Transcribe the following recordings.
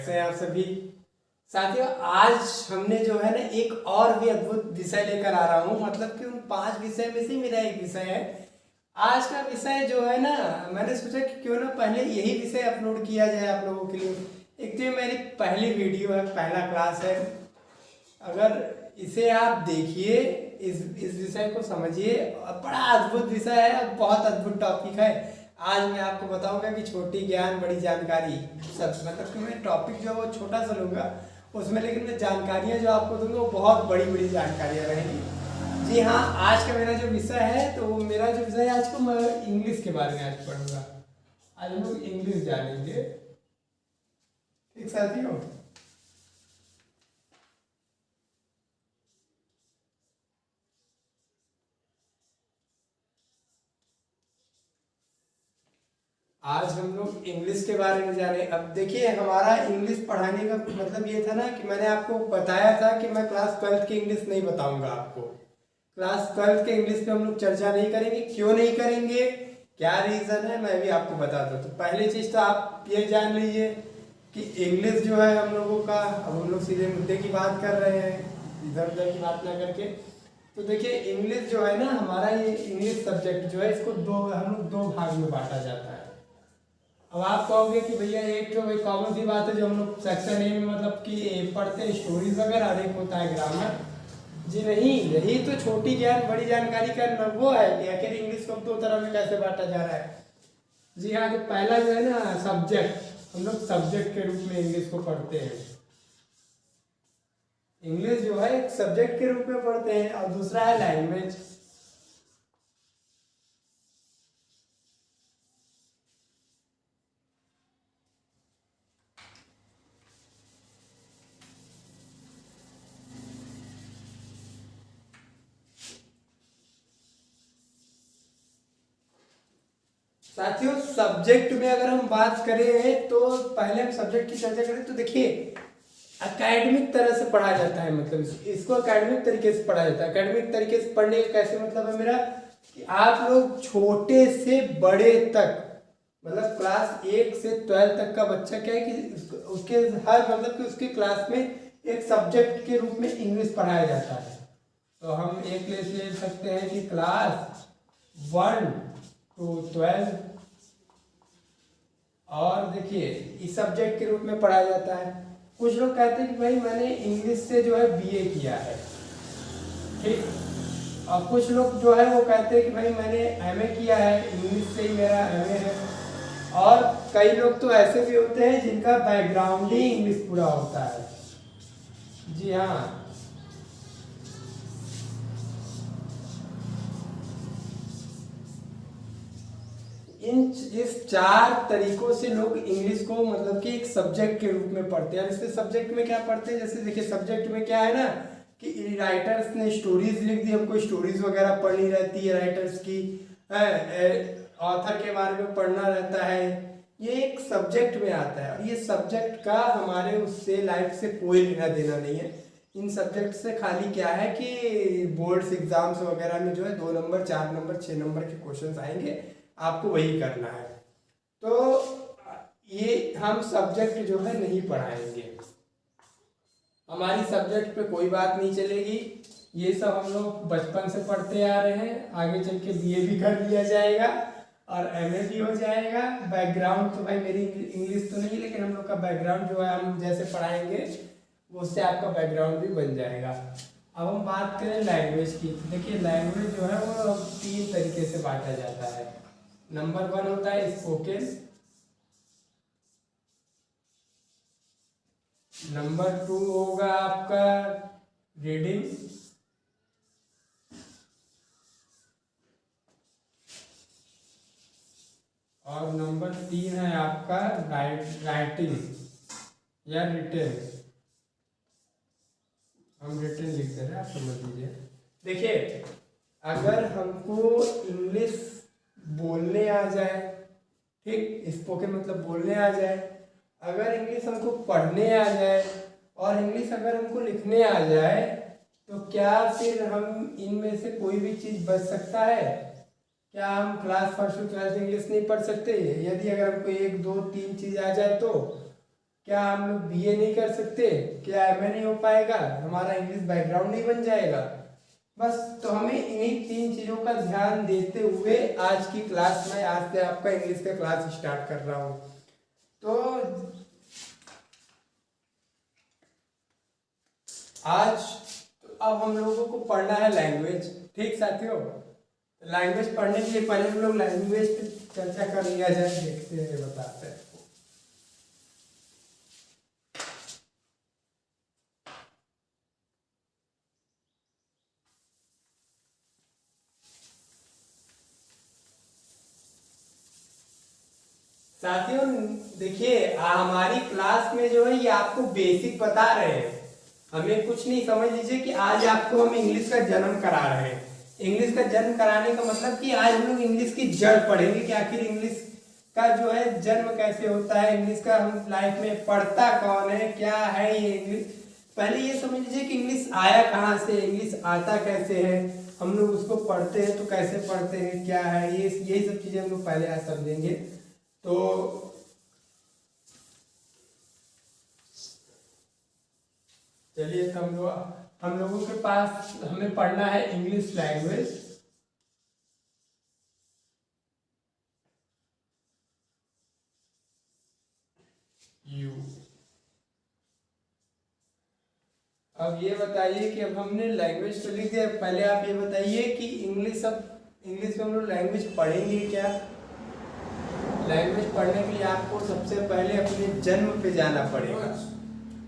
कैसे हैं आप सभी साथियों। आज हमने जो है ना एक और भी अद्भुत विषय लेकर आ रहा हूँ, मतलब कि उन 5 विषय में से मेरा एक विषय है। आज का विषय जो है ना, मैंने सोचा कि क्यों ना पहले यही विषय अपलोड किया जाए आप लोगों के लिए। एक तो ये मेरी पहली वीडियो है, पहला क्लास है। अगर इसे आप देखिए, इस विषय को समझिए, बड़ा अद्भुत विषय है, बहुत अद्भुत टॉपिक है। आज मैं आपको बताऊंगा कि छोटी ज्ञान बड़ी जानकारी, सब मतलब कि मैं टॉपिक जो है वो छोटा सा लूँगा उसमें, लेकिन मैं जानकारियाँ जो आपको दूंगा वो बहुत बड़ी बड़ी जानकारियाँ रहेंगी। जी हाँ, आज का मेरा जो विषय है, तो मेरा जो विषय है आज को मैं इंग्लिश के बारे में आज पढ़ूंगा। आज हम लोग इंग्लिश जानेंगे, ठीक साथियों। आज हम लोग इंग्लिश के बारे में जाने। अब देखिए, हमारा इंग्लिश पढ़ाने का मतलब ये था ना कि मैंने आपको बताया था कि मैं क्लास 12 की इंग्लिश नहीं बताऊंगा आपको। क्लास 12 के इंग्लिश पे हम लोग चर्चा नहीं करेंगे। क्यों नहीं करेंगे, क्या रीज़न है, मैं भी आपको बता दूँ। तो पहली चीज़ तो आप ये जान लीजिए कि इंग्लिश जो है हम लोगों का, अब हम लोग सीधे मुद्दे की बात कर रहे हैं, इधर उधर की बात ना करके। तो देखिए, इंग्लिश जो है ना हमारा, ये इंग्लिश सब्जेक्ट जो है इसको हम लोग दो भाग में बांटा जाता है। अब आप कहोगे कि भैया एक तो भाई कॉमन सी बात है जो हम लोग सेक्शन ए में मतलब कि पढ़ते हैं स्टोरीज वगैरह, और एक होता है ग्रामर। जी नहीं, यही तो छोटी ज्ञान बड़ी जानकारी का वो है कि आखिर इंग्लिश को दो तरह में कैसे बांटा जा रहा है। जी हाँ, जो पहला जो है ना सब्जेक्ट, हम लोग सब्जेक्ट के रूप में इंग्लिश को पढ़ते हैं। इंग्लिश जो है एक सब्जेक्ट के रूप में पढ़ते हैं, और दूसरा है लैंग्वेज। साथियों, सब्जेक्ट में अगर हम बात करें तो पहले हम सब्जेक्ट की चर्चा करें तो देखिए, एकेडमिक तरह से पढ़ा जाता है। मतलब इसको एकेडमिक तरीके से पढ़ा जाता है। एकेडमिक तरीके से पढ़ने का कैसे मतलब है मेरा कि आप लोग छोटे से बड़े तक, मतलब क्लास 1 से 12 तक का बच्चा क्या है कि उसके हर मतलब कि उसके क्लास में एक सब्जेक्ट के रूप में इंग्लिश पढ़ाया जाता है। तो हम एक ले सकते हैं कि क्लास 1 to 12, और देखिए इस सब्जेक्ट के रूप में पढ़ाया जाता है। कुछ लोग कहते हैं कि भाई मैंने इंग्लिश से जो है बीए किया है, ठीक। और कुछ लोग जो है वो कहते हैं कि भाई मैंने एमए किया है, इंग्लिश से ही मेरा एमए है। और कई लोग तो ऐसे भी होते हैं जिनका बैकग्राउंड ही इंग्लिश पूरा होता है। जी हाँ, इस 4 तरीकों से लोग इंग्लिश को मतलब कि एक सब्जेक्ट के रूप में पढ़ते हैं। और इसके सब्जेक्ट में क्या पढ़ते हैं, जैसे देखिए सब्जेक्ट में क्या है ना कि राइटर्स ने स्टोरीज लिख दी, हमको स्टोरीज वगैरह पढ़नी रहती है राइटर्स की, ऑथर के बारे में पढ़ना रहता है। ये एक सब्जेक्ट में आता है, और ये सब्जेक्ट का हमारे उससे लाइफ से कोई लेना देना नहीं है। इन सब्जेक्ट से खाली क्या है कि बोर्ड्स एग्जाम्स वगैरह में जो है 2 नंबर 4 नंबर 6 नंबर के क्वेश्चंस आएंगे, आपको वही करना है। तो ये हम सब्जेक्ट जो है नहीं पढ़ाएंगे, हमारी सब्जेक्ट पे कोई बात नहीं चलेगी। ये सब हम लोग बचपन से पढ़ते आ रहे हैं, आगे चल के बीए भी कर लिया जाएगा और एमए भी हो जाएगा। बैकग्राउंड तो भाई मेरी इंग्लिश तो नहीं, लेकिन हम लोग का बैकग्राउंड जो है हम जैसे पढ़ाएंगे उससे आपका बैकग्राउंड भी बन जाएगा। अब हम बात करें लैंग्वेज की, तो देखिए लैंग्वेज जो है वो 3 तरीके से बांटा जाता है। नंबर 1 होता है स्पोकन, नंबर 2 होगा आपका रीडिंग, और नंबर 3 है आपका राइटिंग या रिटन। हम रिटन लिख दे रहे हैं, आप समझ लीजिए। देखिए, अगर हमको इंग्लिश बोलने आ जाए, ठीक, स्पोकन मतलब बोलने आ जाए, अगर इंग्लिश हमको पढ़ने आ जाए, और इंग्लिश अगर हमको लिखने आ जाए, तो क्या फिर हम इनमें से कोई भी चीज़ बच सकता है? क्या हम क्लास 1 से 12 इंग्लिश नहीं पढ़ सकते? यदि अगर हमको 1 2 3 चीज़ आ जाए तो क्या हम लोग बीए नहीं कर सकते? क्या एमए नहीं हो पाएगा? हमारा इंग्लिश बैकग्राउंड नहीं बन जाएगा? बस तो हमें इन्हीं 3 चीजों का ध्यान देते हुए आज की क्लास में, आज से आपका इंग्लिश का क्लास स्टार्ट कर रहा हूँ। तो आज अब हम लोगों को पढ़ना है लैंग्वेज। ठीक साथियों, लैंग्वेज पढ़ने के लिए पहले हम लोग लैंग्वेज पे चर्चा कर लिया जाए, देखते हैं, बताते हैं। साथियों देखिए, हमारी क्लास में जो है ये आपको बेसिक बता रहे हैं, हमें कुछ नहीं। समझ लीजिए कि आज आपको हम इंग्लिश का जन्म करा रहे हैं। इंग्लिश का जन्म कराने का मतलब कि आज हम लोग इंग्लिश की जड़ पढ़ेंगे कि आखिर इंग्लिश का जो है जन्म कैसे होता है, इंग्लिश का हम लाइफ में पढ़ता कौन है, क्या है ये इंग्लिश। पहले ये समझ लीजिए कि इंग्लिश आया कहाँ से, इंग्लिश आता कैसे है, हम लोग उसको पढ़ते हैं तो कैसे पढ़ते हैं, क्या है ये, यही सब चीजें हम लोग पहले आज समझेंगे। तो चलिए, हम लोगों के पास हमें पढ़ना है इंग्लिश लैंग्वेज। यू अब ये बताइए कि अब हमने लैंग्वेज तो लिख दिया, पहले आप ये बताइए कि इंग्लिश में हम लोग लैंग्वेज पढ़ेंगे क्या? लैंग्वेज पढ़ने के लिए आपको सबसे पहले अपने जन्म पे जाना पड़ेगा।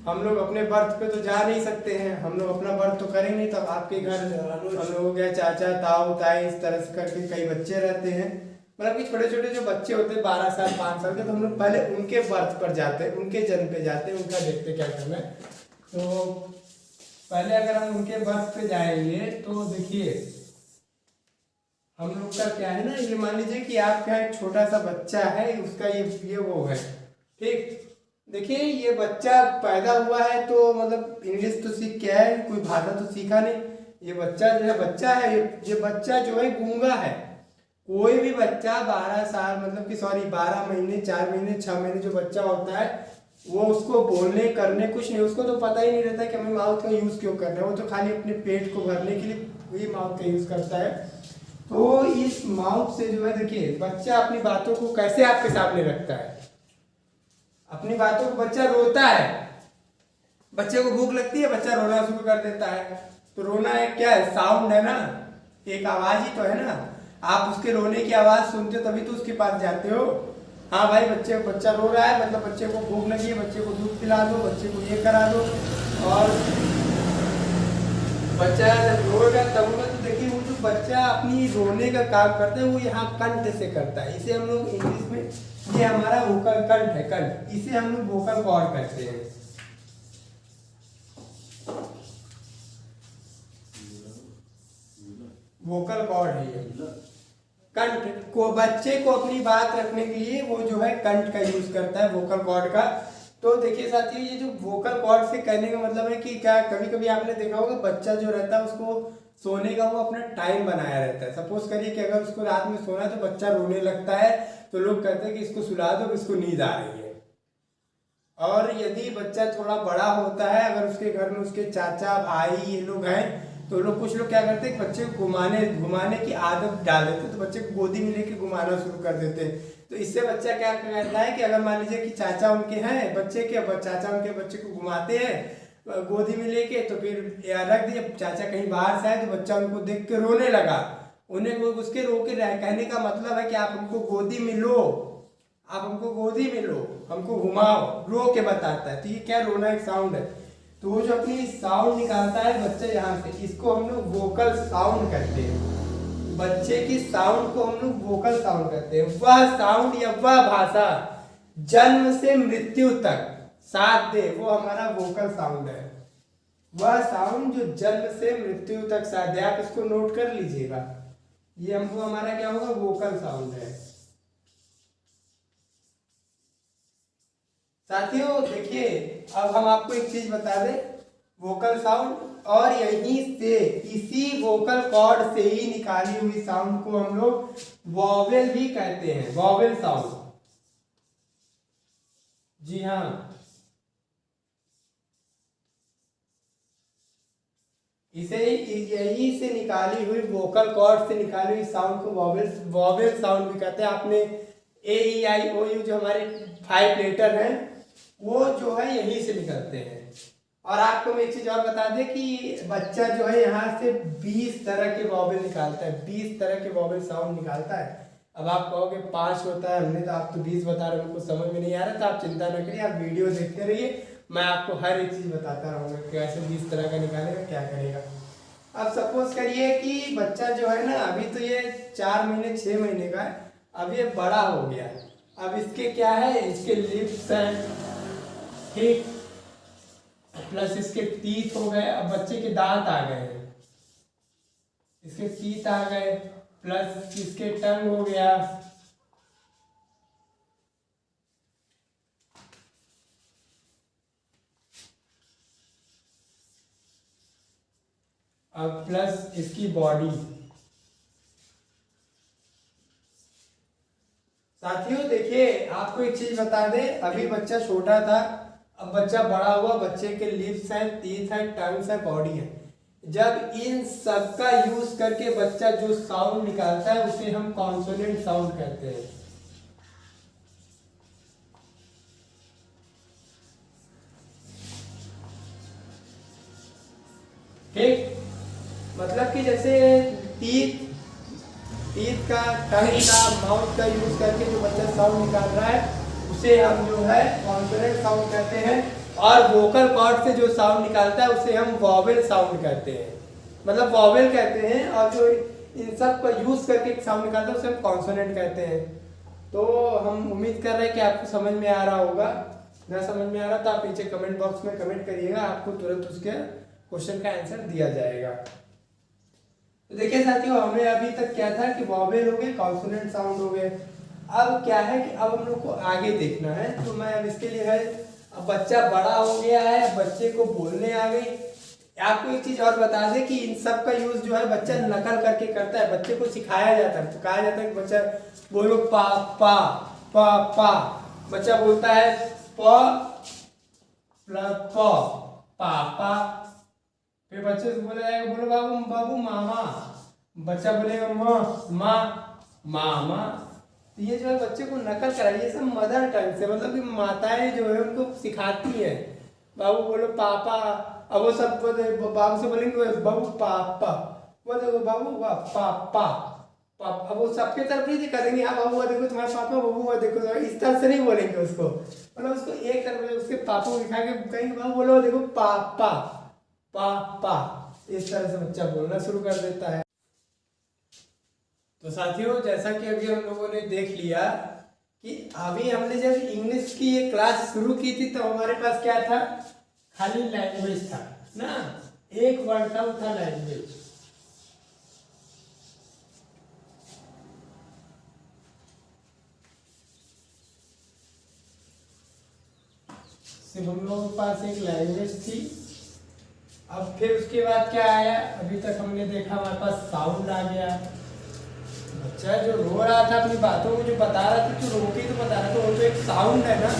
हम लोग अपने बर्थ पे तो जा नहीं सकते हैं, हम लोग अपना बर्थ तो करेंगे नहीं। तब आपके घर हम लोगों के चाचा ताऊ ताई इस तरह से करके कई बच्चे रहते हैं, मतलब कि छोटे छोटे जो बच्चे होते हैं 12 साल 5 साल के, तो हम लोग पहले उनके बर्थ पर जाते हैं, उनके जन्म पे जाते हैं, उनका देखते क्या करना है। तो पहले अगर हम उनके बर्थ पे जाएंगे तो देखिए हम लोग का क्या है ना, ये मान लीजिए कि आपका एक छोटा सा बच्चा है, उसका ये वो है। ठीक, देखिए ये बच्चा पैदा हुआ है तो मतलब इंग्लिश तो सीख के है, कोई भाषा तो सीखा नहीं। ये बच्चा जो है बच्चा है, ये बच्चा जो है गूंगा है। कोई भी बच्चा 12 साल मतलब कि 12 महीने 4 महीने 6 महीने जो बच्चा होता है, वो उसको बोलने करने कुछ नहीं, उसको तो पता ही नहीं रहता कि हमें माउथ का यूज क्यों करना है। वो तो खाली अपने पेट को भरने के लिए वही माउथ का यूज करता है। तो इस माउथ से जो है, देखिए बच्चा अपनी बातों को कैसे आपके सामने रखता है, अपनी बातों को बच्चा रोता है, बच्चे को भूख लगती है, बच्चा रोना शुरू कर देता है। तो रोना एक क्या है, साउंड है ना, एक आवाज ही तो है ना। आप उसके रोने की आवाज सुनते हो तभी तो उसके पास जाते हो। हाँ भाई, बच्चा रो रहा है, मतलब बच्चे को भूख लगी है, बच्चे को दूध पिला दो, बच्चे को ये करा दो। और बच्चा जब रोएगा तब तो देखिए वो जो बच्चा अपनी रोने का काम करता है वो यहाँ कंठ से करता है। इसे हम लोग इंग्लिश में, ये हमारा वोकल कंठ है, कंठ, इसे हम लोग वोकल कॉर्ड कहते हैं। वोकल कॉर्ड है ये कंठ को, बच्चे को अपनी बात रखने के लिए वो जो है कंठ का यूज करता है, वोकल कॉर्ड का। तो देखिए साथियों, ये जो वोकल कॉर्ड से कहने का मतलब है कि क्या, कभी कभी आपने देखा होगा बच्चा जो रहता है उसको सोने का वो अपना टाइम बनाया रहता है। सपोज करिए कि अगर उसको रात में सोना है तो बच्चा रोने लगता है, तो लोग कहते हैं कि इसको सुला दो, इसको नींद आ रही है। और यदि बच्चा थोड़ा बड़ा होता है, अगर उसके घर में उसके चाचा भाई ये लोग हैं, तो लोग कुछ लोग क्या करते हैं, बच्चे को घुमाने की आदत डाल देते, तो बच्चे को गोदी में लेके घुमाना शुरू कर देते हैं। तो इससे बच्चा क्या कहता है कि अगर मान लीजिए कि चाचा उनके हैं बच्चे के, चाचा उनके बच्चे को घुमाते हैं गोदी में लेके, तो फिर रख दिए, चाचा कहीं बाहर से आए तो बच्चा उनको देख के रोने लगा। उन्हें उसके रो के कहने का मतलब है कि आप हमको गोदी में लो, आप हमको गोदी में लो, हमको घुमाओ, रो के बताता है। तो ये क्या, रोना एक साउंड है। तो वो जो अपनी साउंड निकालता है बच्चा यहाँ से, इसको हम लोग वोकल साउंड कहते हैं। बच्चे की साउंड को हम लोग वोकल साउंड कहते हैं। वह साउंड या वह भाषा जन्म से मृत्यु तक साथ दे, वो हमारा वोकल साउंड है। वह साउंड जो जन्म से मृत्यु तक साथ दे, आप इसको नोट कर लीजिएगा, ये हमको हमारा क्या होगा, वोकल साउंड है। साथियों देखिए, अब हम आपको एक चीज बता दें, वोकल साउंड, और यहीं से इसी वोकल कॉर्ड से ही निकाली हुई साउंड को हम लोग वॉवेल भी कहते हैं, वॉवेल साउंड। जी हाँ, इसे यही से निकाली हुई वोकल कॉर्ड से निकाली हुई साउंड को वॉवेल साउंड भी कहते हैं। आपने ए ई आई ओ यू जो हमारे 5 लेटर हैं वो जो है यही से निकलते हैं। और आपको मैं एक चीज और बता दें कि बच्चा जो है यहाँ से 20 तरह के वॉवेल निकालता है, 20 तरह के वॉवेल साउंड निकालता है। अब आप कहोगे 5 होता है, हमने तो आप तो 20 बता रहे हो, हमको समझ में नहीं आ रहा, तो आप चिंता न करिए, आप वीडियो देखते रहिए, मैं आपको हर एक चीज बताता रहूँगा कैसे 20 तरह का निकालेगा, क्या करेगा। अब सपोज करिए कि बच्चा जो है ना, अभी तो ये 4 महीने 6 महीने का है, अब ये बड़ा हो गया। अब इसके क्या है, इसके लिप्स हैं, ठीक, प्लस इसके टीथ हो गए। अब बच्चे के दांत आ गए हैं, इसके टीथ आ गए, प्लस इसके टंग हो गया, अब प्लस इसकी बॉडी। साथियों देखिए, आपको एक चीज बता दे, अभी बच्चा छोटा था, अब बच्चा बड़ा हुआ, बच्चे के लिप्स हैं, टीथ हैं, टंग्स है, बॉडी है। जब इन सब का यूज करके बच्चा जो साउंड निकालता है उसे हम कॉन्सोनेंट साउंड कहते हैं। ठीक, मतलब कि जैसे टीथ का, टंग का, माउथ का यूज करके जो बच्चा साउंड निकाल रहा है उसे हम जो है कॉन्सोनेंट साउंड कहते हैं। और वोकल कॉर्ड से जो साउंड निकालता है उसे हम वॉवेल साउंड कहते हैं, मतलब वॉवेल कहते हैं। और जो इन सब का यूज करके एक साउंड निकालता है उसे हम कॉन्सोनेंट कहते हैं। तो हम उम्मीद कर रहे हैं कि आपको समझ में आ रहा होगा। ना समझ में आ रहा तो आप नीचे कमेंट बॉक्स में कमेंट करिएगा, आपको तुरंत उसके क्वेश्चन का आंसर दिया जाएगा। तो देखिए साथियों, हमें अभी तक क्या था कि वॉवेल हो गए, कॉन्सोनेंट साउंड हो गए। अब क्या है कि अब हम लोग को आगे देखना है, तो मैं अब इसके लिए है, अब बच्चा बड़ा हो गया है, बच्चे को बोलने आ गई। आपको एक चीज और बता दें कि इन सब का यूज जो है बच्चा नकल करके करता है, बच्चे को सिखाया जाता है, तो कहा जाता है कि बच्चा बोलो पा पा पा पा, बच्चा बोलता है प प्लस प, पापा। फिर बच्चे से बोला जाएगा बोलो बाबू बाबू मामा, बच्चा बोलेगा माँ माँ मामा। तो ये जो है बच्चे को नकल कराइए सब मदर टंग से, मतलब कि माताएं जो है उनको सिखाती हैं बाबू बोलो पापा। अब वो सब बाबू से बोलेंगे बाबू पापा, वो देखो बाबू पापा। अब वो सबके तरफ नहीं दिखा देंगे, हाँ बाबू देखो तुम्हारे पापा, बाबू वो देखो, इस तरह से नहीं बोलेंगे उसको, मतलब उसको एक तरफ उसके पापा को दिखा के कहेंगे बाबू बोलो देखो पापा पापा, इस तरह से बच्चा बोलना शुरू कर देता है। तो साथियों, जैसा कि अभी हम लोगों ने देख लिया कि अभी हमने जब इंग्लिश की ये क्लास शुरू की थी तो हमारे पास क्या था, खाली लैंग्वेज था ना, एक वर्ड था, वो था लैंग्वेज। सिर्फ हम लोगों के पास एक लैंग्वेज थी। अब फिर उसके बाद क्या आया, अभी तक हमने देखा हमारे पास साउंड आ गया। बच्चा जो रो रहा था अपनी बातों को जो बता रहा था, तो रो के तो बता रहा था, वो तो एक साउंड है ना,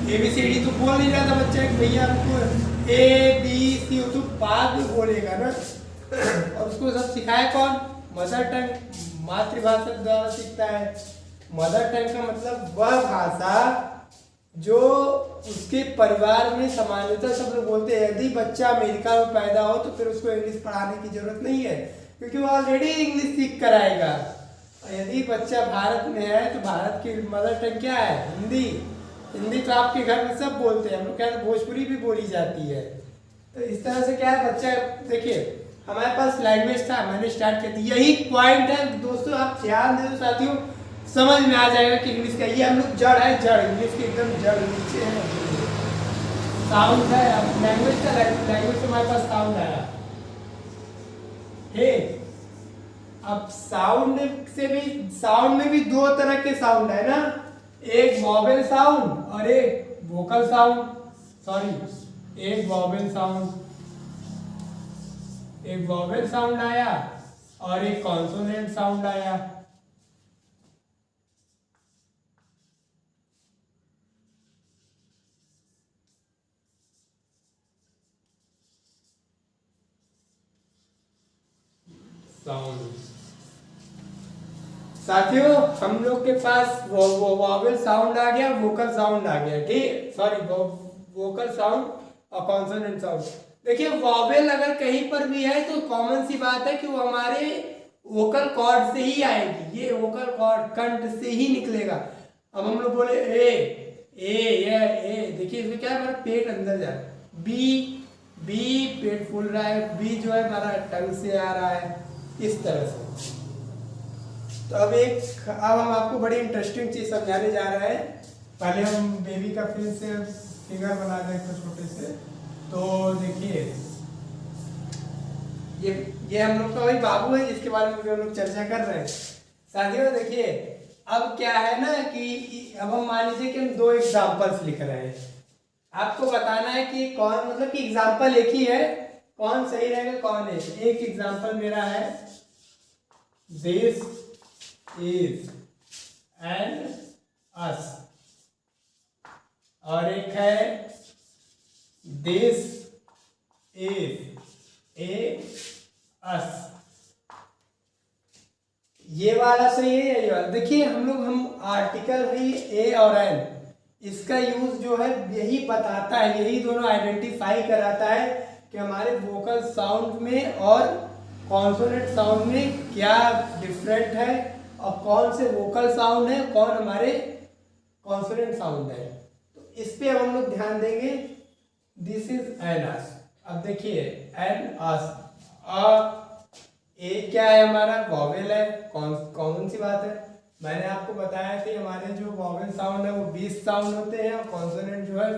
ABCD तो बोल नहीं रहा था बच्चा कि भैया हमको ABC, तो बाद में बोलेगा ना। और उसको सब सिखाया कौन, मदर टंग, मातृभाषा द्वारा सीखता है। मदर टंग का मतलब वह भाषा जो उसके परिवार में सामान्यतः सब लोग बोलते हैं। यदि बच्चा अमेरिका में पैदा हो तो फिर उसको इंग्लिश पढ़ाने की जरूरत नहीं है, क्योंकि वो ऑलरेडी इंग्लिश सीख कर आएगा। यदि बच्चा भारत में है तो भारत की मदर टंग क्या है, हिंदी। हिंदी तो आपके घर में सब बोलते हैं, हम लोग क्या भोजपुरी भी बोली जाती है। तो इस तरह से क्या है, बच्चा देखिए हमारे पास लैंग्वेज था, मैंने स्टार्ट कर दी, यही पॉइंट है दोस्तों, आप ध्यान दे दो साथियों, समझ में आ जाएगा कि इंग्लिश का ये हम लोग जड़ है, जड़ इंग्लिश की एकदम जड़ नीचे है। साउंड है, अब लैंग्वेज का लैंग्वेज तो हमारे पास साउंड आया, ठीक। अब साउंड में भी दो तरह के साउंड है ना, एक वॉवेल साउंड और एक वोकल साउंड, सॉरी एक वॉवेल साउंड आया और एक कॉन्सोनेंट साउंड आया। साउंड। साथियों हम लोग के पास वॉवेल साउंड आ गया, वोकल साउंड आ गया, ठीक, सॉरी वोकल साउंड और कॉन्सोनेंट साउंड। देखिए वॉवेल अगर कहीं पर भी है तो कॉमन सी बात है कि वो हमारे वोकल कॉर्ड से ही आएगी, ये वोकल कॉर्ड कंठ से ही निकलेगा। अब हम लोग बोले ए, देखिए इसमें क्या है, हमारा पेट अंदर जा रहा है, बी पेट फूल रहा है, बी जो है हमारा टंग से आ रहा है, इस तरह से। तो अब हम आपको बड़ी इंटरेस्टिंग चीज समझाने जा रहे हैं। पहले हम बेबी का फिगर बना दें तो छोटे से। तो देखिए ये हम लोग का वही बाबू है जिसके बारे में हम लोग चर्चा कर रहे हैं। साथियों देखिए अब क्या है ना कि अब हम मान लीजिए कि हम 2 एग्जाम्पल्स लिख रहे हैं, आपको बताना है कि कौन, मतलब कि एग्जाम्पल एक ही है, कौन सही रहेगा कौन है। एक एग्जाम्पल मेरा है दिस इज एन अस, और एक है दिस इज ए अस। ये वाला सही है या ये वाला? देखिए हम आर्टिकल है ए और एन, इसका यूज जो है यही बताता है, यही दोनों आइडेंटिफाई कराता है कि हमारे वोकल साउंड में और कॉन्सोनेंट साउंड में क्या डिफरेंट है और कौन से वोकल साउंड है, कौन हमारे कॉन्सोनेंट साउंड है। तो इस पे हम लोग ध्यान देंगे। दिस इज एन अस। अब देखिए एन अस, ए क्या है हमारा, वॉवेल है, कॉमन सी बात है। मैंने आपको बताया कि हमारे जो वॉवेल साउंड है वो 20 साउंड होते हैं, और कॉन्सोनेंट जो है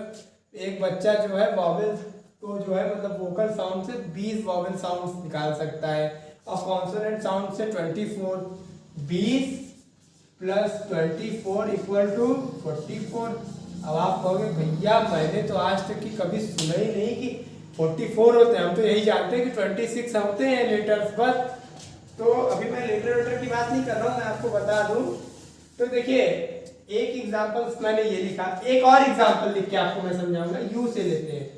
एक बच्चा जो है वॉवेल को जो है मतलब वोकल साउंड से 20 वॉवेल साउंड निकाल सकता है, और कॉन्सोनेंट साउंड से 24। 20 + 24 = 44। अब आप कहोगे भैया मैंने तो आज तक की कभी सुना ही नहीं कि 44 होते हैं, हम तो यही जानते हैं कि 26 होते हैं लेटर्स बस। तो अभी मैं लेटर की बात नहीं कर रहा हूँ, मैं आपको बता दूं। तो देखिए एक एग्जांपल मैंने ये लिखा, एक और एग्जांपल लिख के आपको मैं समझाऊंगा। यू से लेते हैं,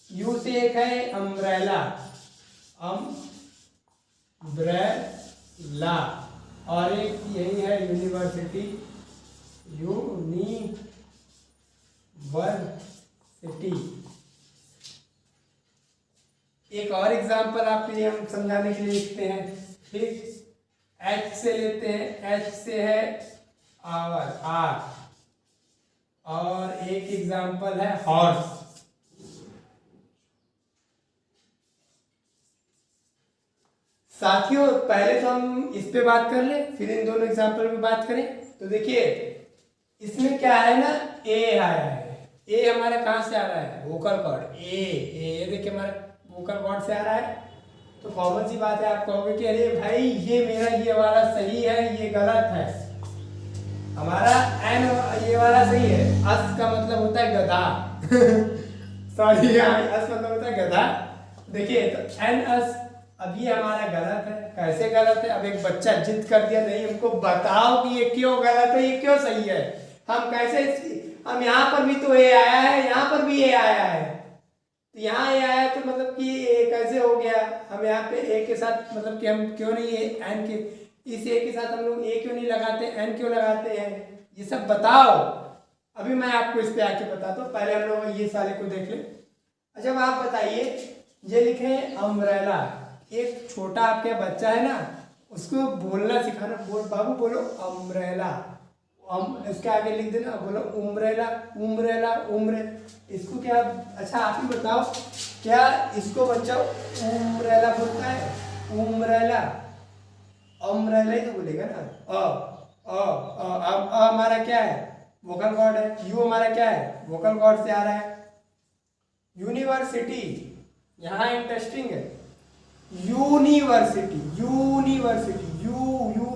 यू से एक है अम्ब्रेला, अम्ब्रेला, और एक यही है यूनिवर्सिटी, यूनिवर्सिटी। एक और एग्जांपल आपके लिए हम समझाने के लिए लिखते हैं, ठीक। एच से लेते हैं, एच से है आवर, आर, और एक एग्जांपल है हॉर्स। साथियों पहले तो हम इस पे बात कर ले, फिर इन दोनों एग्जांपल पे बात करें। तो देखिए इसमें क्या है ना, ए आया है, ए हमारा कहाँ से आ रहा है, वोकल कॉर्ड, ए देखिए हमारा वोकल कॉर्ड से आ रहा है। तो कॉमन सी बात है, आप कहोगे कि अरे भाई ये मेरा ये वाला सही है, ये गलत है। हमारा एन ये वाला सही है, अस का मतलब होता है गधा सॉरी अस मतलब होता है गधा। देखिए तो एन अस, अब ये हमारा गलत है। कैसे गलत है? अब एक बच्चा जिद कर दिया, नहीं हमको बताओ कि ये क्यों गलत है, ये क्यों सही है। हम कैसे, हम यहाँ पर भी तो ए आया है, यहाँ पर भी ए आया है, तो यहाँ ए आया तो मतलब कि ए कैसे हो गया। हम यहाँ पे ए के साथ मतलब कि हम क्यों नहीं एन के, इस ए के साथ हम लोग ए क्यों नहीं लगाते, एन क्यों लगाते हैं, ये सब बताओ। अभी मैं आपको इस पे आके बताता हूँ, पहले हम लोग ये साले को देख ले। अच्छा आप बताइए, ये लिखे अम्ब्रेला, एक छोटा आपके बच्चा है ना, उसको बोलना सिखाना, बाबू बोलो अम्ब्रेला, इसके आगे लिख देना, बोलो उम्ब्रेला, उम्ब्रेला, उम्ब्रे, इसको क्या, अच्छा आप ही बताओ क्या इसको बच्चा उम्ब्रेला बोलता है, उम्ब्रेला, अम्ब्रेला ही तो बोलेगा ना। हमारा क्या है, वोकल कॉर्ड है, यू हमारा क्या है, वोकल कॉर्ड से आ रहा है। यूनिवर्सिटी, यहाँ इंटरेस्टिंग है, university, university, you you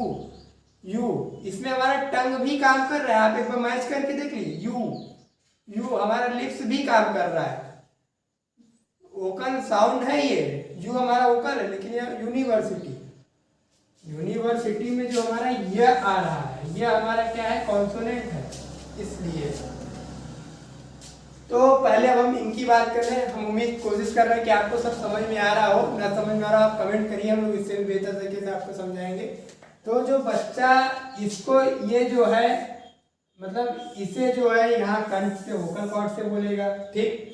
you, इसमें हमारा टंग भी काम कर रहा है, आप एक बार मैच करके देख लीजिए, यू यू हमारा लिप्स भी काम कर रहा है, वोकल साउंड है ये, यू हमारा वोकल है, लेकिन यहाँ यूनिवर्सिटी, यूनिवर्सिटी में जो हमारा ये आ रहा है, ये हमारा क्या है, कॉन्सोनेंट है, इसलिए तो पहले अब हम इनकी बात कर रहे हैं। हम उम्मीद कोशिश कर रहे हैं कि आपको सब समझ में आ रहा हो, ना समझ में आ रहा हो आप कमेंट करिए, हम लोग इससे भी बेहतर तरीके से आपको समझाएंगे। तो जो बच्चा इसको ये जो है मतलब इसे जो है यहाँ कंठ से वोकल कॉर्ड से बोलेगा, ठीक,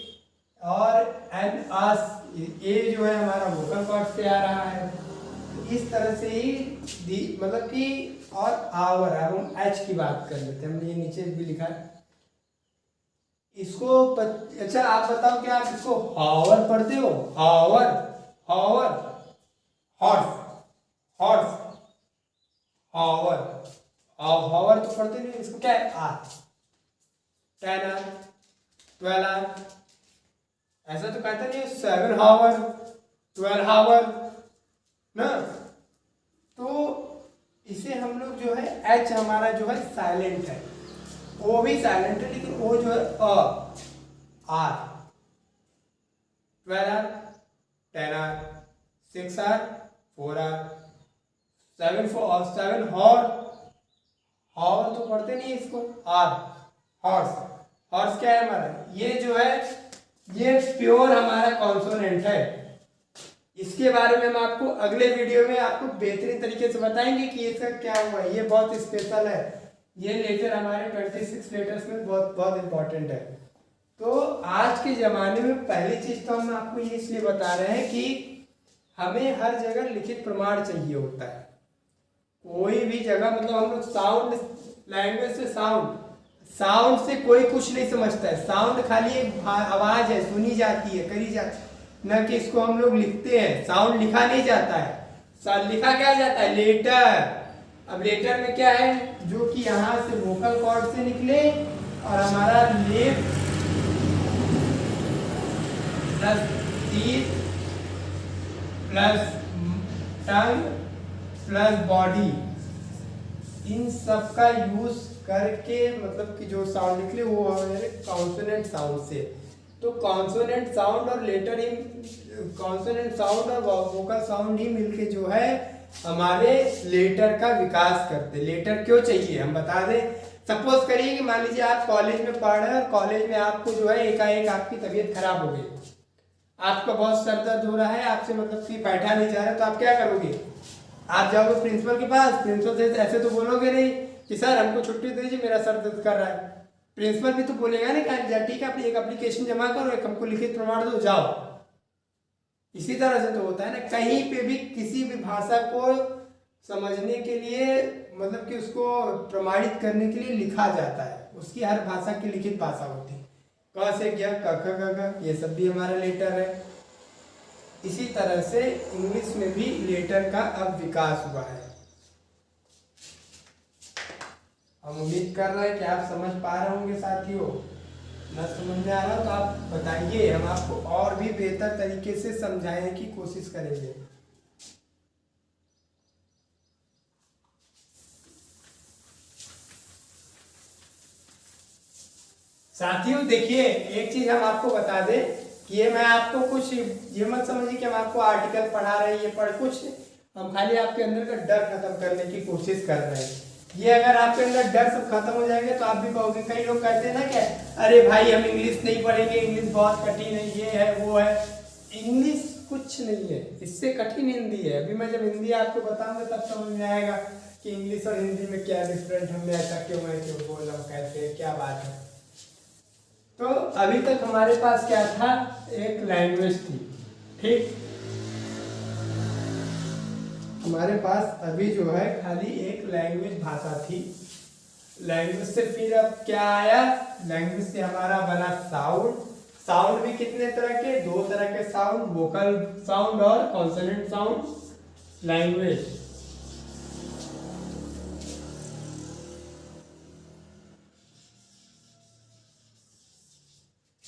और एन आस ये जो है हमारा वोकल कॉर्ड से आ रहा है। तो इस तरह से ही मतलब कि और आवर, अब हम एच की बात कर लेते हैं, हमने ये नीचे भी लिखा है इसको अच्छा आप बताओ क्या आप इसको हावर पढ़ते हो? हावर, हावर, हॉर्स, हॉर्स, हावर, हावर तो पढ़ते नहीं, इसको क्या है? आर, 10 आर, 12 आर, ऐसा तो कहता नहीं 7 हावर, 12 हावर ना। तो इसे हम लोग जो है एच हमारा जो है साइलेंट है, ओ भी साइलेंट है, लेकिन ओ जो है hour, 12 hour, 10 hour, 6 hour, 4 hour, 7 hour, hour तो पढ़ते नहीं इसको, आर, हॉर्स, हॉर्स क्या है हमारा? ये जो है ये प्योर हमारा कॉन्सोनेंट है। इसके बारे में हम आपको अगले वीडियो में आपको बेहतरीन तरीके से बताएंगे कि इसका क्या हुआ है, ये बहुत स्पेशल है। ये लेटर हमारे 26 लेटर्स में बहुत बहुत इंपॉर्टेंट है। तो आज के ज़माने में पहली चीज़ तो हम आपको ये इसलिए बता रहे हैं कि हमें हर जगह लिखित प्रमाण चाहिए होता है। कोई भी जगह मतलब हम लोग साउंड लैंग्वेज से साउंड से कोई कुछ नहीं समझता है। साउंड खाली एक आवाज़ है, सुनी जाती है, करी जाती है, न कि इसको हम लोग लिखते हैं। साउंड लिखा नहीं जाता है, लिखा क्या जाता है? लेटर। अब लेटर में क्या है? जो कि यहाँ से वोकल कॉर्ड से निकले और हमारा लिप प्लस टीथ प्लस टंग प्लस बॉडी, इन सब का यूज करके मतलब कि जो साउंड निकले वो हमारे कॉन्सोनेंट साउंड से। तो कॉन्सोनेंट साउंड और लेटर ही कॉन्सोनेंट साउंड और वोकल साउंड ही मिलके जो है हमारे लेटर का विकास करते। लेटर क्यों चाहिए हम बता दें। सपोज करिए कि मान लीजिए आप कॉलेज में पढ़ रहे हैं और कॉलेज में आपको जो है एकाएक आपकी तबीयत खराब हो गई, आपका बहुत सर दर्द हो रहा है, आपसे मतलब कि बैठा नहीं जा रहा, तो आप क्या करोगे? आप जाओगे प्रिंसिपल के पास। प्रिंसिपल से ऐसे तो बोलोगे नहीं कि सर हमको छुट्टी दे दीजिए, मेरा सर दर्द कर रहा है। प्रिंसिपल भी तो बोलेगा ना कि ठीक है, आप एक एप्लीकेशन जमा करो, एक हमको लिखित प्रमाण दो, जाओ। इसी तरह से तो होता है ना, कहीं पे भी किसी भी भाषा को समझने के लिए मतलब कि उसको प्रमाणित करने के लिए लिखा जाता है। उसकी हर भाषा की लिखित भाषा होती है। क से क्या, क ख ग घ, ये सब भी हमारा लेटर है। इसी तरह से इंग्लिश में भी लेटर का अब विकास हुआ है। हम उम्मीद कर रहे हैं कि आप समझ पा रहे होंगे साथियों। न समझ में आ रहा हो तो आप बताइए, हम आपको और भी बेहतर तरीके से समझाने की कोशिश करेंगे। साथियों देखिए, एक चीज हम आपको बता दें कि ये मैं आपको कुछ ये मत समझिए कि हम आपको आर्टिकल पढ़ा रहे हैं, ये पढ़ कुछ हम खाली आपके अंदर का डर खत्म करने की कोशिश कर रहे हैं। ये अगर आपके अंदर डर सब खत्म हो जाएगा तो आप भी कहोगे। कई लोग कहते हैं ना कि अरे भाई हम इंग्लिश नहीं पढ़ेंगे, इंग्लिश बहुत कठिन है, ये है वो है। इंग्लिश कुछ नहीं है, इससे कठिन हिंदी है। अभी मैं जब हिंदी आपको बताऊंगा तब समझ में आएगा कि इंग्लिश और हिंदी में क्या डिफरेंट है, मैं ऐसा क्यों है, क्यों बोल रहा हूँ, कैसे क्या बात है। तो अभी तक हमारे पास क्या था? एक लैंग्वेज थी, ठीक। हमारे पास अभी जो है खाली एक लैंग्वेज भाषा थी। लैंग्वेज से फिर अब क्या आया? लैंग्वेज से हमारा बना साउंड। साउंड भी कितने तरह के? दो तरह के साउंड, वोकल साउंड और कॉन्सोनेंट साउंड। लैंग्वेज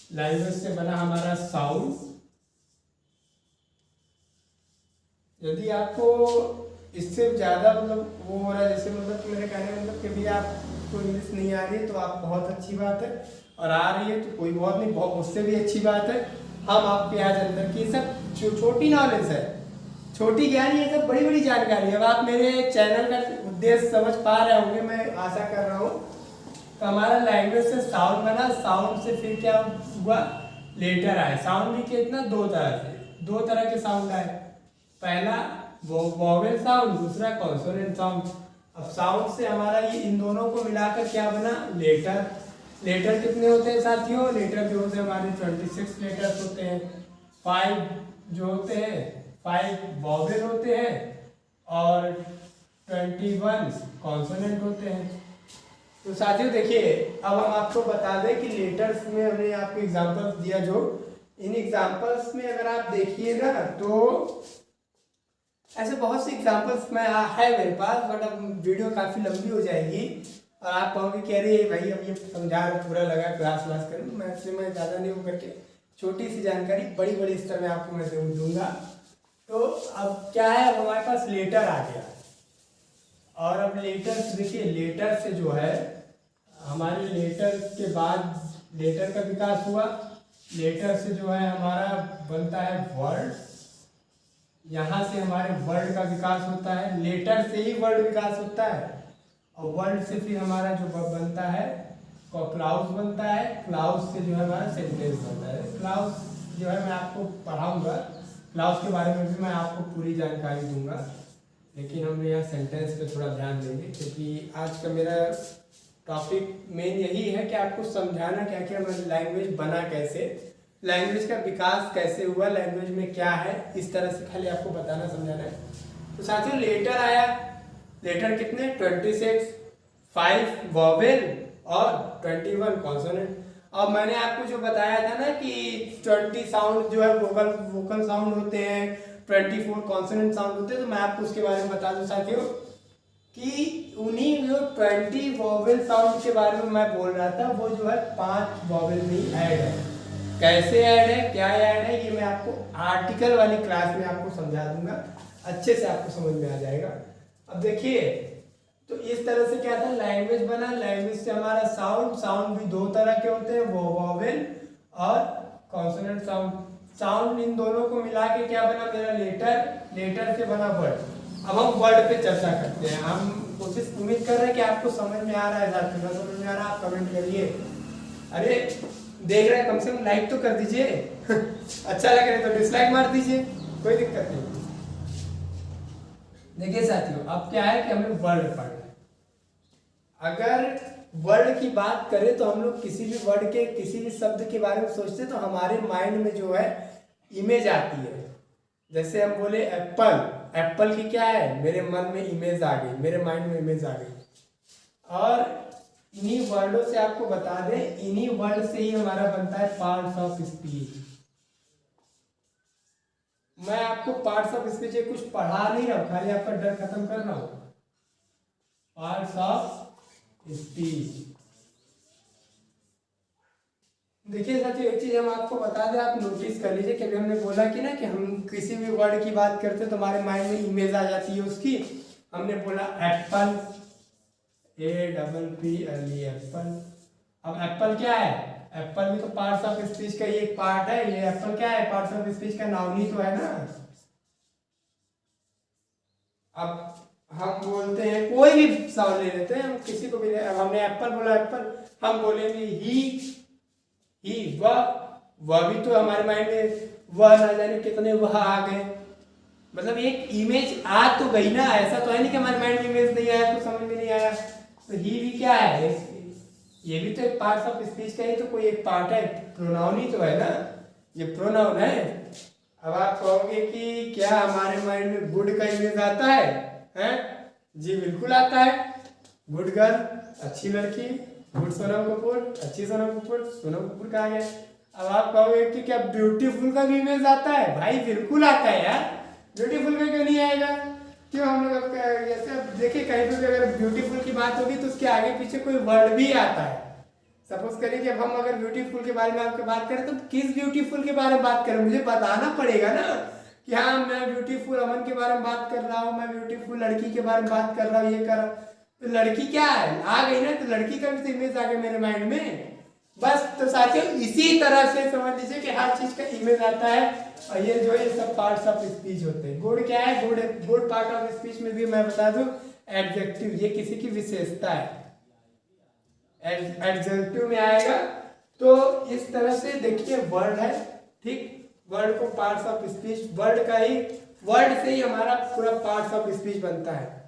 लैंग्वेज से बना हमारा साउंड। यदि आपको इससे ज़्यादा मतलब वो हो रहा है, जैसे मतलब कि मेरे कहने मतलब कि भी आपको इंग्लिश नहीं आ रही है तो आप बहुत अच्छी बात है, और आ रही है तो कोई बहुत नहीं, बहुत उससे भी अच्छी बात है। हम आपके आज अंदर की सब छोटी नॉलेज है, छोटी ज्ञान, ये सब बड़ी बड़ी जानकारी है। अब आप मेरे चैनल का उद्देश्य समझ पा रहे होंगे, मैं आशा कर रहा हूँ। तो हमारा लैंग्वेज से साउंड बना, साउंड से फिर क्या हुआ, लेटर आए। साउंड भी कितना, दो तरह के साउंड आए। पहला वोवेल साउंड, दूसरा कॉन्सोनेंट साउंड। अब साउंड से हमारा ये इन दोनों को मिलाकर क्या बना, लेटर। लेटर कितने होते हैं साथियों, लेटर जो होते हैं हमारे 26 लेटर्स होते हैं। 5 जो होते हैं 5 वोवेल होते हैं और 21 कॉन्सोनेंट होते हैं। तो साथियों देखिए, अब हम आपको बता दें कि लेटर्स में हमने आपको एग्जांपल्स दिया, जो इन एग्जांपल्स में अगर आप देखिए ना तो ऐसे बहुत से एग्जांपल्स में है मेरे पास, बट अब वीडियो काफ़ी लंबी हो जाएगी और आप कहोगे कि अरे भाई अब ये समझा रहे पूरा लगा क्लास व्लास करूँ, मैं ज़्यादा नहीं हो करके छोटी सी जानकारी बड़ी बड़ी स्तर में आपको मैं जरूर दूंगा। तो अब क्या है, अब हमारे पास लेटर आ गया और अब लेटर देखिए, लेटर से जो है हमारे लेटर के बाद लेटर का विकास हुआ। लेटर से जो है हमारा बनता है वर्ड, यहाँ से हमारे वर्ड का विकास होता है। लेटर से ही वर्ड विकास होता है और वर्ड से फिर हमारा जो बनता है क्लाउज बनता है। क्लाउज से जो है हमारा सेंटेंस बनता है। क्लाउज जो है मैं आपको पढ़ाऊंगा, क्लाउज के बारे में भी मैं आपको पूरी जानकारी दूंगा, लेकिन हम यहाँ सेंटेंस पे थोड़ा ध्यान देंगे क्योंकि आज का मेरा टॉपिक मेन यही है कि आपको समझाना क्या क्या लैंग्वेज बना कैसे, लैंग्वेज का विकास कैसे हुआ, लैंग्वेज में क्या है, इस तरह से खाली आपको बताना समझाना है। तो साथियों लेटर आया, लेटर कितने 26, 5 वोवेल और 21 कॉन्सोनेंट। अब मैंने आपको जो बताया था ना कि 20 साउंड जो है वोकल साउंड होते हैं, 24 कॉन्सोनेंट साउंड होते हैं, तो मैं आपको उसके बारे में बता दूं साथियों कि उन्हीं जो 20 वोवेल साउंड के बारे में मैं बोल रहा था, वो जो है 5 वोवेल में ऐड है। कैसे ऐड है, क्या ऐड है, ये मैं आपको आर्टिकल वाली क्लास में आपको समझा दूंगा, अच्छे से आपको समझ में आ जाएगा। अब देखिए, तो इस तरह से क्या था, लैंग्वेज बना। लैंग्वेज से हमारा साउंड, साउंड भी दो तरह के होते हैं, वो वोवेल और कॉन्सोनेंट साउंड। साउंड इन दोनों को मिला के क्या बना मेरा लेटर, लेटर से बना वर्ड। अब हम वर्ड पे चर्चा करते हैं। हम कोशिश उम्मीद कर रहे हैं कि आपको समझ में आ रहा है, साथियों समझ में आ रहा है, आप कमेंट करिए। अरे देख रहे हैं, कम से कम लाइक तो कर दीजिए अच्छा लग रहा है तो डिसलाइक मार दीजिए, कोई दिक्कत नहीं। देखिए साथियों, अब क्या है कि हमें वर्ड पढ़ना है। अगर वर्ड की बात करें तो हम लोग किसी भी वर्ड के, किसी भी शब्द के बारे में सोचते तो हमारे माइंड में जो है इमेज आती है। जैसे हम बोले एप्पल, एप्पल की क्या है, मेरे मन में इमेज आ गई, मेरे माइंड में इमेज आ गई। और इन्हीं वर्डों से आपको बता दें, इन्हीं वर्ड से ही हमारा बनता है पार्ट्स ऑफ स्पीच। मैं आपको पार्ट्स ऑफ स्पीच कुछ पढ़ा नहीं रहा हूं, खाली आपका डर खत्म कर रहा हूं। पार्ट्स ऑफ स्पीच, देखिए साथियों एक चीज हम आपको बता दें, आप नोटिस कर लीजिए कि हमने बोला कि ना कि हम किसी भी वर्ड की बात करते तो हमारे माइंड में इमेज आ जाती है उसकी। हमने बोला एप्पल, APPLE एप्पल। अब एप्पल क्या है, एप्पल भी तो पार्ट्स ऑफ स्पीच का ही एक पार्ट है। ये एप्पल क्या है, पार्ट्स ऑफ स्पीच का नाउन ही तो है ना। अब हम बोलते हैं, कोई भी साउंड ले लेते हैं हम, किसी को भी, अब हमने एप्पल बोला, एप्पल, हम बोलेंगे ही, वह भी तो हमारे माइंड में वह ना जाने कितने वह आ गए, मतलब एक इमेज आ तो गई ना। ऐसा तो है नहीं कि हमारे माइंड में इमेज नहीं आया तो समझ में नहीं आया। तो ही भी क्या है, ये भी तो एक पार्ट ऑफ स्पीच का ही तो कोई एक पार्ट है, प्रोनाउन ही तो है ना, ये प्रोनाउन है। अब आप कहोगे कि क्या हमारे माइंड में गुड का इमेज आता है, हैं? जी बिल्कुल आता है। गुड गर्ल, अच्छी लड़की, गुड सोनम कपूर, अच्छी सोनम कपूर, सोनम कपूर कहा गया। अब आप कहोगे कि क्या ब्यूटीफुल का भी इमेज आता है, भाई बिल्कुल आता है यार, ब्यूटीफुल का क्यों नहीं आएगा। क्यों, हम लोग जैसे देखिए कहीं पर भी अगर ब्यूटीफुल की बात होगी तो उसके आगे पीछे कोई वर्ड भी आता है। सपोज करिए कि अब हम अगर ब्यूटीफुल के बारे में आपके बात करें तो किस ब्यूटीफुल के बारे में बात करें, मुझे बताना पड़ेगा ना कि हाँ मैं ब्यूटीफुल अमन के बारे में बात कर रहा हूँ, मैं ब्यूटीफुल लड़की के बारे में बात कर रहा हूँ, ये कर रहा हूँ। तो लड़की क्या है, आ गई ना, तो लड़की का भी तो इमेज आ गया मेरे माइंड में बस। तो साथियों इसी तरह से समझ लीजिए कि हर चीज का इमेज आता है और ये जो है सब पार्ट्स ऑफ स्पीच होते हैं। गुड क्या है, गुड पार्ट ऑफ स्पीच में भी मैं बता दूं एडजेक्टिव, ये किसी की विशेषता है। एडजेक्टिव में आएगा। तो इस तरह से देखिए वर्ड है, ठीक, वर्ड को पार्ट्स ऑफ स्पीच, वर्ड से ही हमारा पूरा पार्ट्स ऑफ स्पीच बनता है।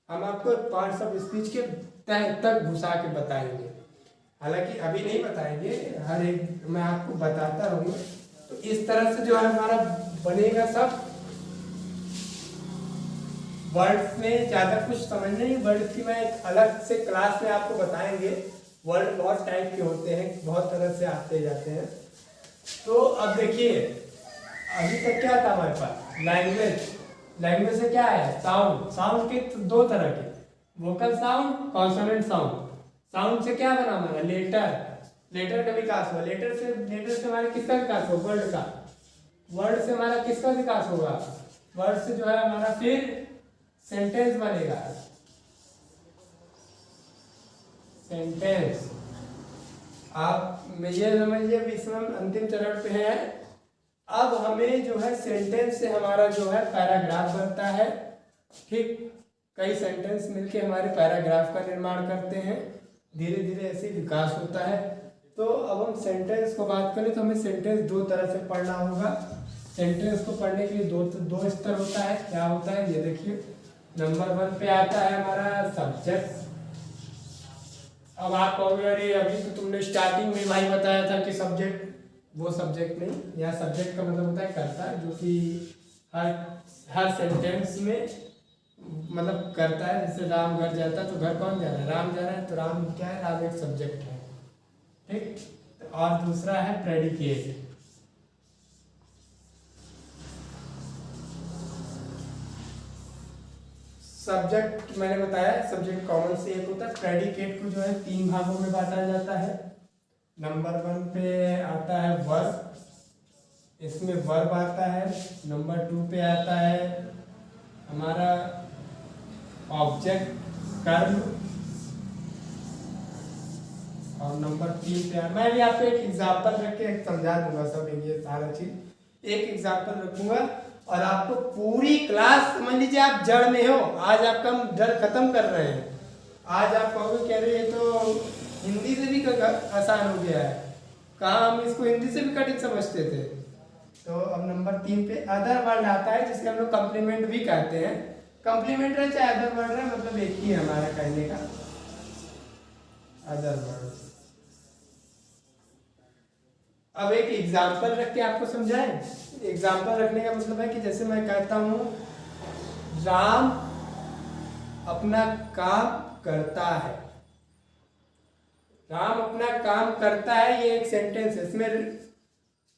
हम आपको पार्ट्स ऑफ स्पीच के तह तक घुसा के बताएंगे, हालांकि अभी नहीं बताएंगे, हर एक मैं आपको बताता रहूँगा। तो इस तरह से जो है हमारा बनेगा सब। वर्ड्स में ज़्यादा कुछ समझ नहीं, वर्ड्स की मैं एक अलग से क्लास में आपको बताएंगे। वर्ड बहुत टाइप के होते हैं, बहुत तरह से आते जाते हैं। तो अब देखिए अभी तक क्या था हमारे पास, लैंग्वेज से क्या है, साउंड के दो तरह के, vocal sound, consonant sound. Sound से क्या बना हमारा, लेटर का विकास हुआ। लेटर से हमारे किसका विकास हुआ, वर्ड का। वर्ड से हमारा किसका विकास होगा, वर्ड से जो है हमारा फिर सेंटेंस बनेगा, सेंटेंस। आप ये समझिए विषम अंतिम चरण पे है। अब हमें जो है सेंटेंस से हमारा जो है पैराग्राफ बनता है, ठीक। कई सेंटेंस मिलके हमारे पैराग्राफ का निर्माण करते हैं, धीरे धीरे ऐसे विकास होता है। तो अब हम सेंटेंस को बात करें तो हमें सेंटेंस दो तरह से पढ़ना होगा। सेंटेंस को पढ़ने के लिए दो स्तर होता है। क्या होता है ये देखिए, नंबर 1 पे आता है हमारा सब्जेक्ट। अब आप कहोगे अरे अभी तो तुमने स्टार्टिंग में भाई बताया था कि सब्जेक्ट, वो सब्जेक्ट नहीं, यहाँ सब्जेक्ट का मतलब होता है कर्ता, जो कि हर सेंटेंस में मतलब करता है। जैसे राम घर जाता है तो घर कौन जा रहा है, राम जा रहा है, तो राम क्या है, राम एक सब्जेक्ट है, ठीक। और दूसरा है प्रेडिकेट। सब्जेक्ट मैंने बताया, सब्जेक्ट कॉमन से एक होता है। प्रेडिकेट को जो है 3 भागों में बांटा जाता है। नंबर 1 पे आता है वर्ब, इसमें वर्ब आता है। नंबर 2 पे आता है हमारा ऑब्जेक्ट, कर्म। और नंबर 3 पे मैं भी आपको एक एग्जाम्पल रख के समझा दूंगा सब ये सारा चीज। एक एग्जाम्पल रखूंगा और आपको पूरी क्लास, समझ लीजिए आप जड़ में हो, आज आपका हम जड़ खत्म कर रहे हैं। आज आप कहोगे कह रहे हैं तो हिंदी से भी आसान हो गया है, कहाँ हम इसको हिंदी से भी कठिन समझते थे। तो अब नंबर 3 पे अदर वर्ड आता है, जिसके हम लोग कम्प्लीमेंट भी कहते हैं। कम्प्लीमेंट रहे चाहे अदर वर्ड रहे, मतलब एक ही है हमारा कहने का, अदर वर्ड। अब एक एग्जाम्पल रख के आपको समझाएं। एग्जाम्पल रखने का मतलब है कि जैसे मैं कहता हूं राम अपना काम करता है, राम अपना काम करता है, ये एक सेंटेंस है। इसमें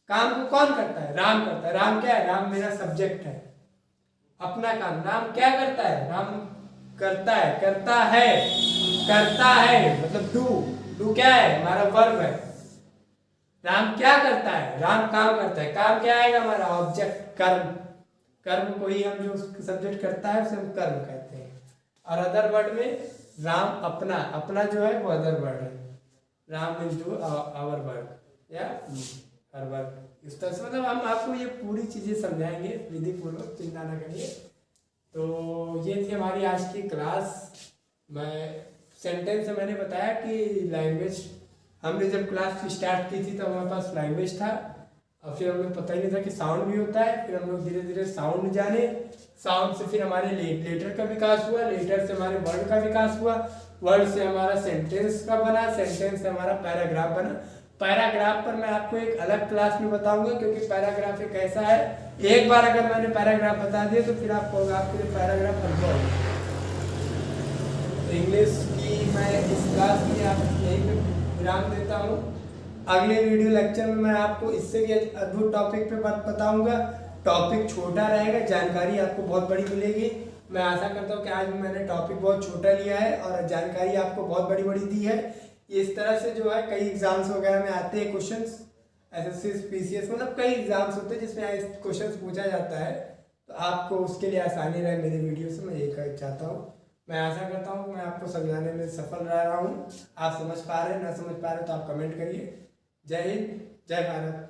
काम को कौन करता है, राम करता है। राम क्या है, राम मेरा सब्जेक्ट है। अपना काम, राम क्या करता है, राम करता है, करता है मतलब डू क्या है, हमारा वर्ब है। राम क्या करता है, राम काम करता है। काम क्या आएगा हमारा, ऑब्जेक्ट, कर्म को ही हम जो सब्जेक्ट करता है उसे हम कर्म कहते हैं। और अदर वर्ड में राम अपना जो है वो अदर वर्ड है। Ram means do our work या हर वर्क। इस तरह से मतलब हम आपको ये पूरी चीज़ें समझाएंगे विधि पूर्वक, चिंता ना करिए। तो ये थी हमारी आज की क्लास। मैं सेंटेंस से मैंने बताया कि लैंग्वेज, हमने जब क्लास स्टार्ट की थी तो हमारे पास लैंग्वेज था, और फिर हमें पता ही नहीं था कि साउंड भी होता है। फिर हम लोग धीरे धीरे साउंड जाने, साउंड से फिर हमारे लेटर का विकास हुआ, लेटर से हमारे वर्ड का विकास हुआ, वर्ड से हमारा सेंटेंस का बना, सेंटेंस से हमारा पैराग्राफ बना। पैराग्राफ पर मैं आपको एक अलग क्लास में बताऊंगा, क्योंकि पैराग्राफ एक ऐसा है, एक बार अगर मैंने पैराग्राफ बता दिया तो फिर आपको आपके लिए पैराग्राफ अनुभव। इंग्लिश की मैं इस क्लास में आप यहीं पे विराम देता हूँ। अगले वीडियो लेक्चर में मैं आपको इससे भी अद्भुत टॉपिक पे बताऊंगा। टॉपिक छोटा रहेगा, जानकारी आपको बहुत बड़ी मिलेगी। मैं आशा करता हूँ कि आज मैंने टॉपिक बहुत छोटा लिया है और जानकारी आपको बहुत बड़ी बड़ी दी है। इस तरह से जो है कई एग्जाम्स वगैरह में आते हैं क्वेश्चंस, एसएससी पीसीएस, मतलब कई एग्जाम्स होते हैं जिसमें क्वेश्चंस पूछा जाता है। तो आपको उसके लिए आसानी रहे मेरे वीडियो से, मैं यही कहना चाहता हूँ। मैं आशा करता हूँ कि मैं आपको समझाने में सफल रह रहा हूँ। आप समझ पा रहे हैं, ना समझ पा रहे तो आप कमेंट करिए। जय हिंद, जय भारत।